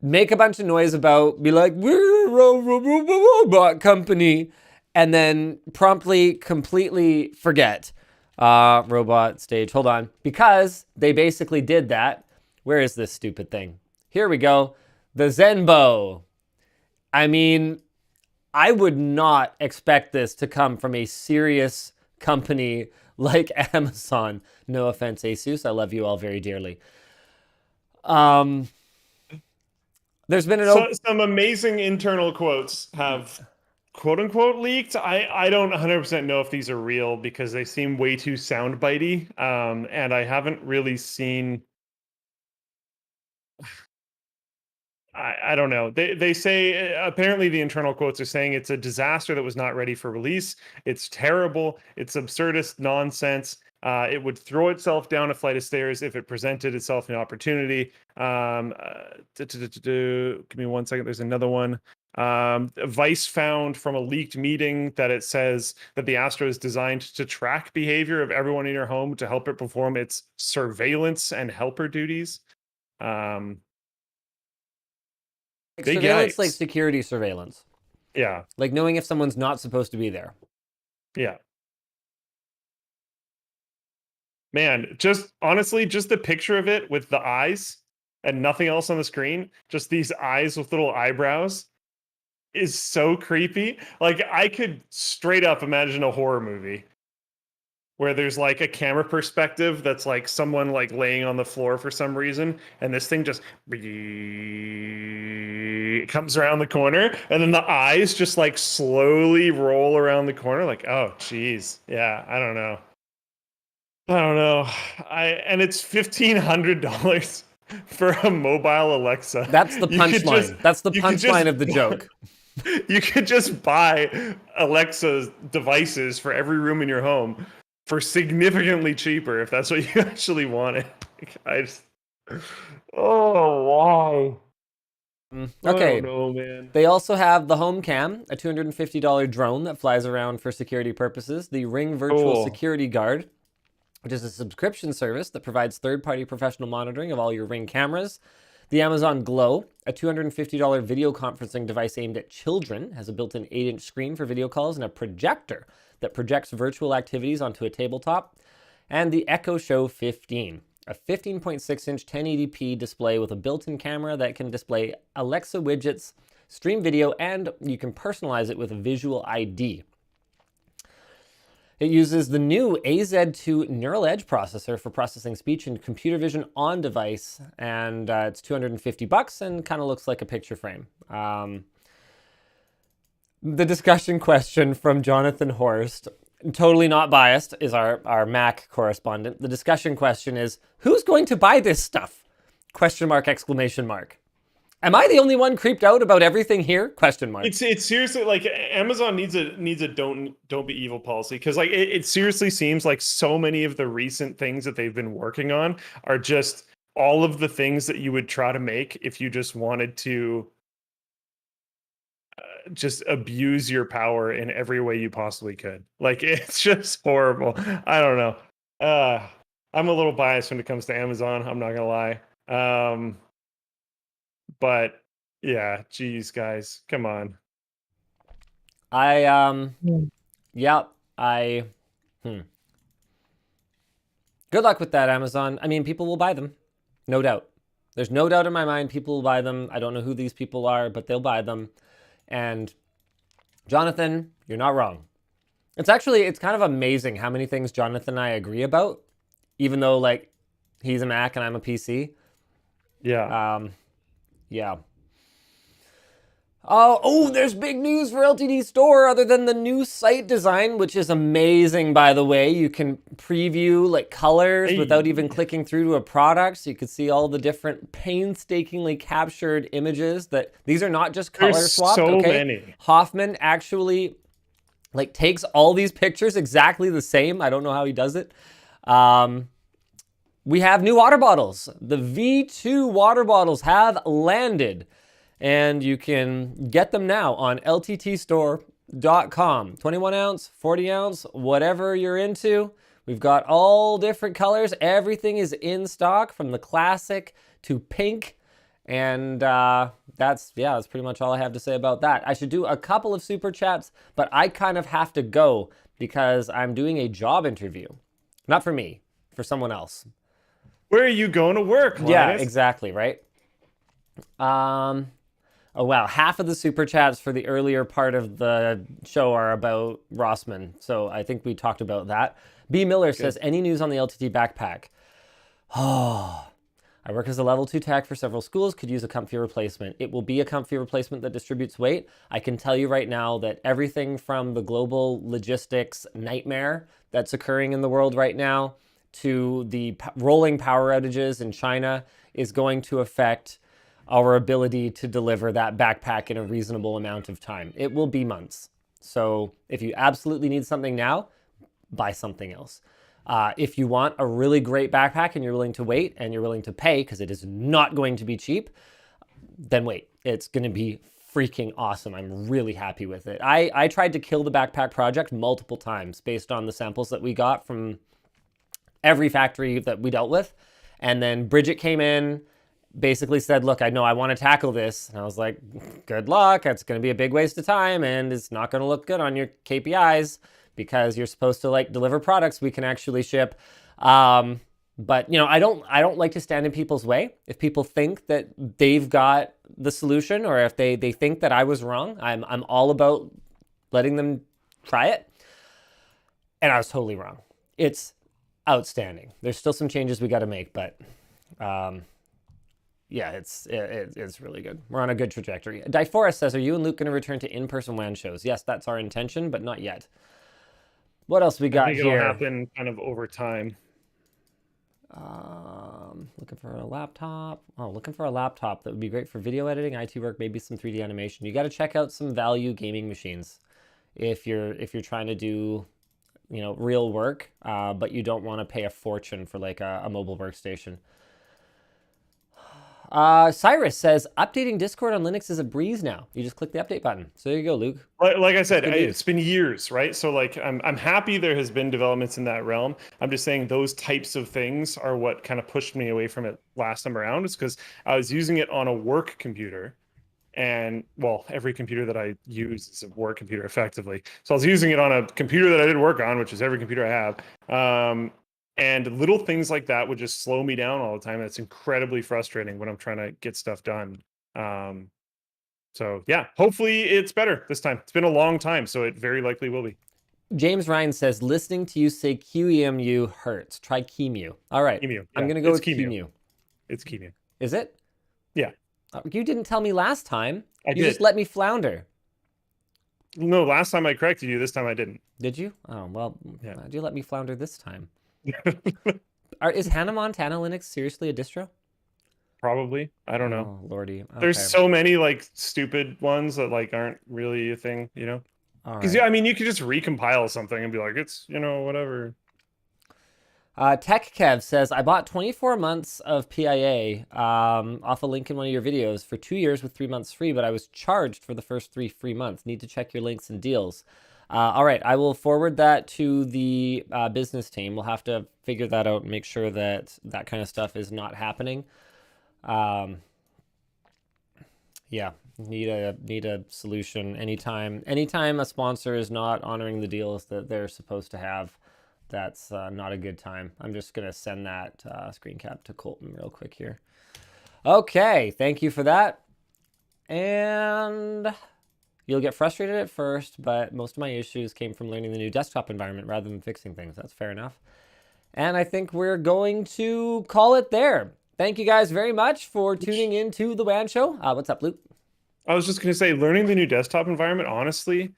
make a bunch of noise about, be like, we're a robot company, and then promptly, completely forget. Robot stage, hold on. Because they basically did that. Where is this stupid thing? Here we go. The Zenbo. I mean, I would not expect this to come from a serious company like Amazon. No offense, Asus. I love you all very dearly. There's been some amazing internal quotes have quote unquote leaked. I don't 100% know if these are real because they seem way too soundbitey. And I haven't really seen. I don't know. They say apparently the internal quotes are saying it's a disaster that was not ready for release. It's terrible. It's absurdist nonsense. It would throw itself down a flight of stairs if it presented itself an opportunity. Give me 1 second. There's another one. Vice found from a leaked meeting that it says that the Astro is designed to track behavior of everyone in your home to help it perform its surveillance and helper duties. Surveillance, like security surveillance. Yeah. Like knowing if someone's not supposed to be there. Yeah. Man, just honestly, just the picture of it with the eyes and nothing else on the screen, just these eyes with little eyebrows, is so creepy. Like, I could straight up imagine a horror movie where there's like a camera perspective that's like someone like laying on the floor for some reason, and this thing just comes around the corner, and then the eyes just like slowly roll around the corner. Like, oh geez, yeah, I don't know. And it's $1,500 for a mobile Alexa. That's the punchline. That's the punchline of the joke. You could just buy Alexa devices for every room in your home for significantly cheaper if that's what you actually wanted. Why? Okay. I don't know, man. They also have the Home Cam, a $250 drone that flies around for security purposes. The Ring Virtual Security Guard, which is a subscription service that provides third-party professional monitoring of all your Ring cameras. The Amazon Glow, a $250 video conferencing device aimed at children, has a built-in 8-inch screen for video calls and a projector that projects virtual activities onto a tabletop. And the Echo Show 15, a 15.6-inch 1080p display with a built-in camera that can display Alexa widgets, stream video, and you can personalize it with a visual ID. It uses the new AZ2 Neural Edge processor for processing speech and computer vision on device, and it's $250 and kind of looks like a picture frame. The discussion question from Jonathan Horst, totally not biased, is our Mac correspondent. The discussion question is, who's going to buy this stuff? Question mark, exclamation mark. Am I the only one creeped out about everything here? Question mark. It's seriously like Amazon needs a don't be evil policy, because like it seriously seems like so many of the recent things that they've been working on are just all of the things that you would try to make if you just wanted to just abuse your power in every way you possibly could. Like, it's just horrible. I don't know. I'm a little biased when it comes to Amazon. I'm not gonna lie. But yeah, geez, guys, come on. Good luck with that, Amazon. I mean, people will buy them, no doubt. There's no doubt in my mind people will buy them. I don't know who these people are, but they'll buy them. And Jonathan, you're not wrong. It's kind of amazing how many things Jonathan and I agree about, even though like he's a Mac and I'm a PC. Yeah. Yeah. Oh, there's big news for LTTstore other than the new site design, which is amazing, by the way. You can preview like colors without even clicking through to a product. So you can see all the different painstakingly captured images that these are not just color swapped. So many. Hoffman actually like takes all these pictures exactly the same. I don't know how he does it. We have new water bottles. The V2 water bottles have landed, and you can get them now on LTTstore.com. 21 ounce, 40 ounce, whatever you're into. We've got all different colors. Everything is in stock, from the classic to pink. And that's pretty much all I have to say about that. I should do a couple of super chats, but I kind of have to go because I'm doing a job interview. Not for me, for someone else. Where are you going to work, Linus? Yeah, exactly, right? Oh, wow. Half of the super chats for the earlier part of the show are about Rossmann. So I think we talked about that. B. Miller says, any news on the LTT backpack? Oh, I work as a level 2 tech for several schools, could use a comfy replacement. It will be a comfy replacement that distributes weight. I can tell you right now that everything from the global logistics nightmare that's occurring in the world right now to the rolling power outages in China is going to affect our ability to deliver that backpack in a reasonable amount of time. It will be months. So if you absolutely need something now, buy something else. If you want a really great backpack and you're willing to wait and you're willing to pay, because it is not going to be cheap, then wait. It's going to be freaking awesome. I'm really happy with it. I tried to kill the backpack project multiple times based on the samples that we got from every factory that we dealt with. And then Bridget came in, basically said, look, I know I want to tackle this. And I was like, good luck. It's going to be a big waste of time and it's not going to look good on your KPIs because you're supposed to like deliver products we can actually ship. But I don't like to stand in people's way. If people think that they've got the solution, or if they think that I was wrong, I'm all about letting them try it. And I was totally wrong. It's outstanding. There's still some changes we got to make, but yeah, it's really good. We're on a good trajectory. Diforest says, are you and Luke going to return to in-person WAN shows? Yes, that's our intention, but not yet. What else we got I think here? It'll happen kind of over time. Looking for a laptop. Oh, looking for a laptop that would be great for video editing, IT work, maybe some 3D animation. You got to check out some value gaming machines if you're trying to do real work, but you don't want to pay a fortune for like a mobile workstation. Cyrus says, updating Discord on Linux is a breeze now. You just click the update button. So there you go, Luke. Like I said, it's been years, right? So like, I'm happy there has been developments in that realm. I'm just saying those types of things are what kind of pushed me away from it last time around. Is because I was using it on a work computer, and well, every computer that I use is a work computer effectively. So I was using it on a computer that I did work on, which is every computer I have. And little things like that would just slow me down all the time. That's incredibly frustrating when I'm trying to get stuff done. So yeah, hopefully it's better this time. It's been a long time, so it very likely will be. James Ryan says, listening to you say QEMU hurts. Try QEMU. All right. QEMU, yeah. I'm going to go with QEMU. It's QEMU. Is it? Yeah. You didn't tell me last time. You just let me flounder. No, last time I corrected you. This time I didn't. Did you? Oh, well, yeah. Why'd you let me flounder this time? Is Hannah Montana Linux seriously a distro? Probably. I don't know. Oh, lordy. Okay. There's so many like stupid ones that like aren't really a thing, Because I mean, you could just recompile something and be like, it's whatever. Tech Kev says, I bought 24 months of PIA off a link in one of your videos for 2 years with 3 months free, but I was charged for the first 3 free months. Need to check your links and deals. All right, I will forward that to the business team. We'll have to figure that out and make sure that that kind of stuff is not happening. Yeah, need a solution anytime a sponsor is not honoring the deals that they're supposed to have. That's not a good time. I'm just gonna send that screen cap to Colton real quick here. Okay, thank you for that. And you'll get frustrated at first, but most of my issues came from learning the new desktop environment rather than fixing things. That's fair enough. And I think we're going to call it there. Thank you guys very much for tuning in to the WAN show. What's up, Luke? I was just going to say, learning the new desktop environment, honestly,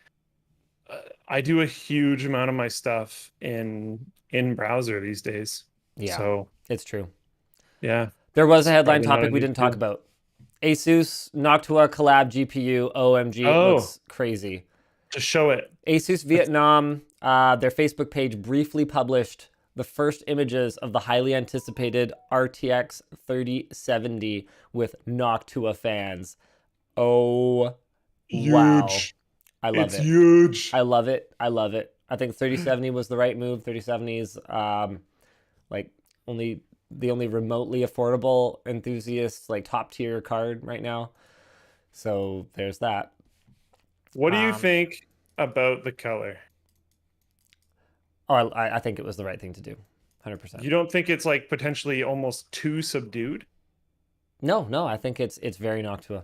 I do a huge amount of my stuff in browser these days. Yeah, so it's true. Yeah. There was a headline topic we didn't talk about. Asus Noctua collab GPU. OMG, it looks crazy. To show it. Asus Vietnam, their Facebook page briefly published the first images of the highly anticipated RTX 3070 with Noctua fans. Oh, huge. Wow. I love it. It's huge. I love it. I love it. I think 3070 was the right move. 3070 is like the only remotely affordable enthusiast, like top tier card right now. So there's that. What do you think about the color? Oh, I think it was the right thing to do. 100%. You don't think it's like potentially almost too subdued? No, I think it's very Noctua.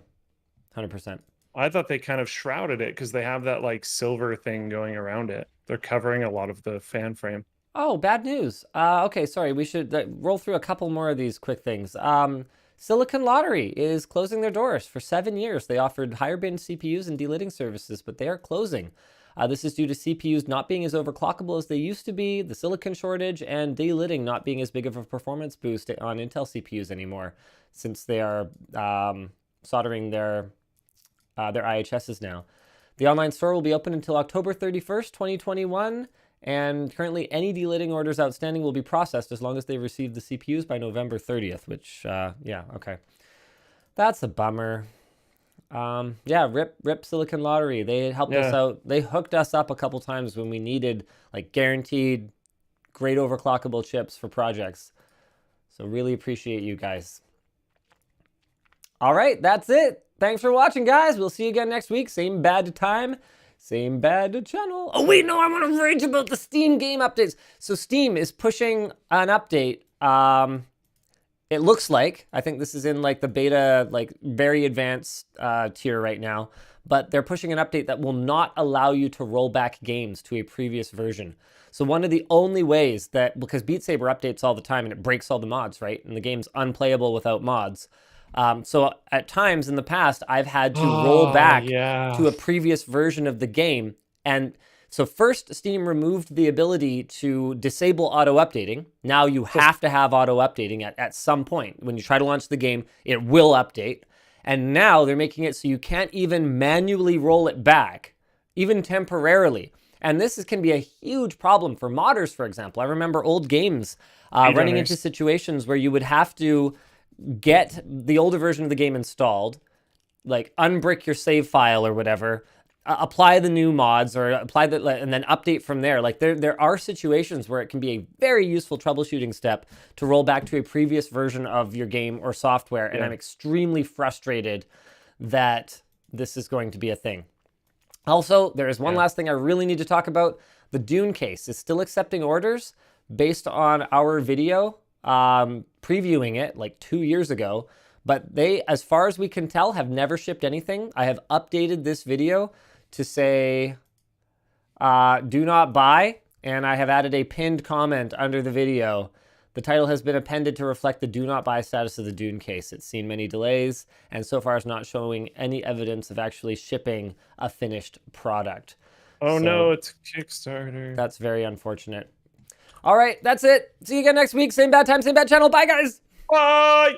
100%. I thought they kind of shrouded it because they have that like silver thing going around it. They're covering a lot of the fan frame. Oh, bad news. Okay, sorry. We should roll through a couple more of these quick things. Silicon Lottery is closing their doors. For 7 years, they offered higher bin CPUs and delidding services, but they are closing. This is due to CPUs not being as overclockable as they used to be, the silicon shortage, and delidding not being as big of a performance boost on Intel CPUs anymore, since they are soldering their IHSs now. The online store will be open until October 31st, 2021, and currently any delidding orders outstanding will be processed as long as they receive the CPUs by November 30th, which, yeah, okay. That's a bummer. Yeah, rip Silicon Lottery. They helped us out. They hooked us up a couple times when we needed like guaranteed great overclockable chips for projects. So really appreciate you guys. All right, that's it. Thanks for watching, guys. We'll see you again next week. Same bad time, same bad channel. Oh wait, no, I want to rage about the Steam game updates. So Steam is pushing an update it looks like, I think this is in like the beta, like very advanced tier right now, but they're pushing an update that will not allow you to roll back games to a previous version. So one of the only ways that, because Beat Saber updates all the time and it breaks all the mods, right? And the game's unplayable without mods. So at times in the past, I've had to roll back to a previous version of the game. And so first, Steam removed the ability to disable auto-updating. Now you have to have auto-updating at some point. When you try to launch the game, it will update. And now they're making it so you can't even manually roll it back, even temporarily. And this can be a huge problem for modders, for example. I remember old games running into situations where you would have to get the older version of the game installed, like unbrick your save file or whatever, apply the new mods or apply the, and then update from there. Like there are situations where it can be a very useful troubleshooting step to roll back to a previous version of your game or software. And I'm extremely frustrated that this is going to be a thing. Also, there is one last thing I really need to talk about. The Dune Case is still accepting orders based on our video previewing it like 2 years ago, but they, as far as we can tell, have never shipped anything. I have updated this video to say do not buy, and I have added a pinned comment under the video. The title has been appended to reflect the do not buy status of the Dune Case. It's seen many delays, and so far is not showing any evidence of actually shipping a finished product. Oh no, it's Kickstarter. That's very unfortunate. All right, that's it. See you again next week. Same bad time, same bad channel. Bye, guys. Bye.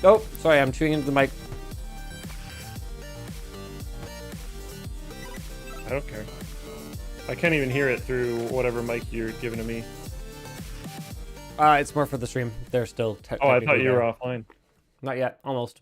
Oh, sorry, I'm chewing into the mic. I don't care. I can't even hear it through whatever mic you're giving to me. It's more for the stream. They're still Oh, I thought you were offline. Not yet. Almost.